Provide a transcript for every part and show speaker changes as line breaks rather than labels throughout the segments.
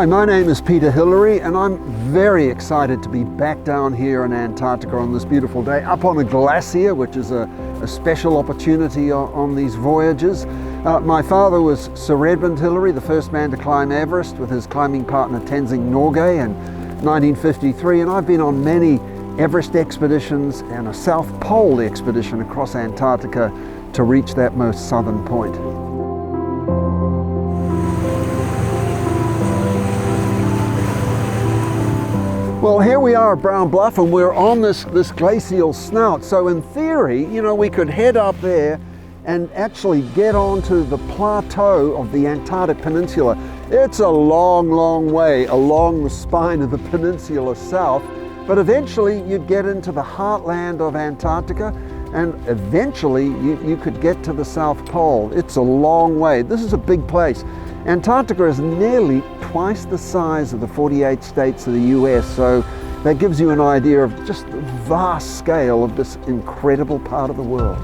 Hi, my name is Peter Hillary and I'm very excited to be back down here in Antarctica on this beautiful day, up on a glacier, which is a special opportunity on these voyages. My father was Sir Edmund Hillary, the first man to climb Everest with his climbing partner Tenzing Norgay in 1953, and I've been on many Everest expeditions and a South Pole expedition across Antarctica to reach that most southern point. Well, here we are at Brown Bluff and we're on this glacial snout. So in theory, we could head up there and actually get onto the plateau of the Antarctic Peninsula. It's a long, long way along the spine of the peninsula south, but eventually you'd get into the heartland of Antarctica and eventually you could get to the South Pole. It's a long way. This is a big place. Antarctica is nearly twice the size of the 48 states of the US, so that gives you an idea of just the vast scale of this incredible part of the world.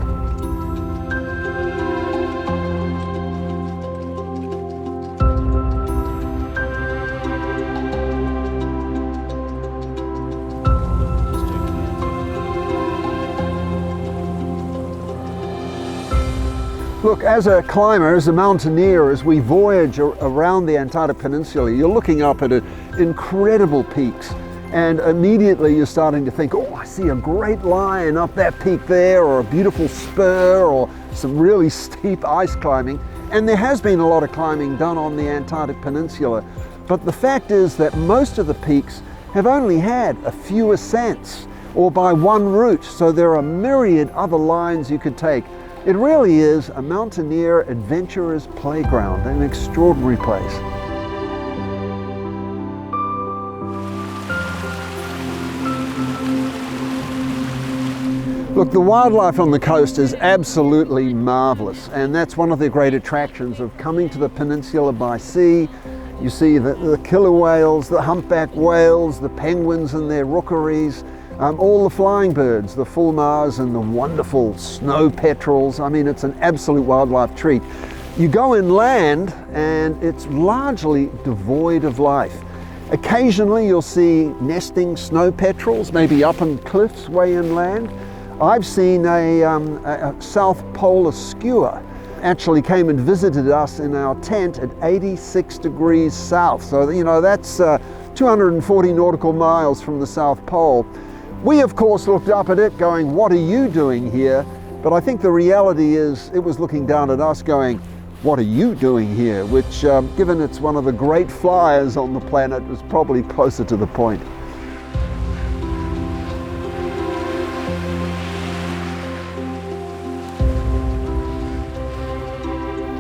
Look, as a climber, as a mountaineer, as we voyage around the Antarctic Peninsula, you're looking up at incredible peaks, and immediately you're starting to think, oh, I see a great line up that peak there, or a beautiful spur, or some really steep ice climbing. And there has been a lot of climbing done on the Antarctic Peninsula, but the fact is that most of the peaks have only had a few ascents, or by one route, so there are a myriad other lines you could take. It really is a mountaineer adventurer's playground, an extraordinary place. Look, the wildlife on the coast is absolutely marvelous, and that's one of the great attractions of coming to the peninsula by sea. You see the killer whales, the humpback whales, the penguins and their rookeries, all the flying birds, the fulmars and the wonderful snow petrels. I mean, it's an absolute wildlife treat. You go inland and it's largely devoid of life. Occasionally you'll see nesting snow petrels, maybe up on cliffs way inland. I've seen a South Polar skua actually came and visited us in our tent at 86 degrees south. So, that's 240 nautical miles from the South Pole. We, of course, looked up at it going, what are you doing here? But I think the reality is it was looking down at us going, what are you doing here? Which, given it's one of the great flyers on the planet, was probably closer to the point.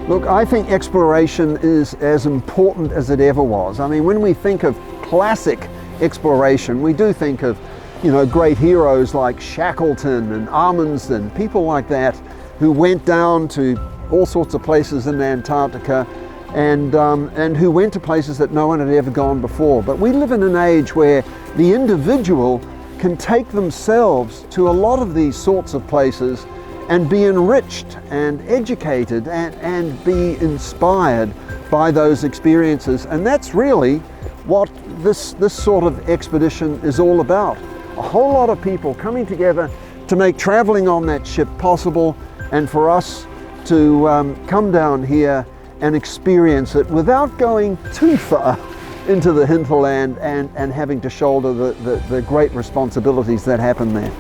Look, I think exploration is as important as it ever was. I mean, when we think of classic exploration, we do think of great heroes like Shackleton and Amundsen, people like that who went down to all sorts of places in Antarctica and who went to places that no one had ever gone before. But we live in an age where the individual can take themselves to a lot of these sorts of places and be enriched and educated and be inspired by those experiences. And that's really what this sort of expedition is all about. A whole lot of people coming together to make traveling on that ship possible, and for us to come down here and experience it without going too far into the hinterland and having to shoulder the great responsibilities that happen there.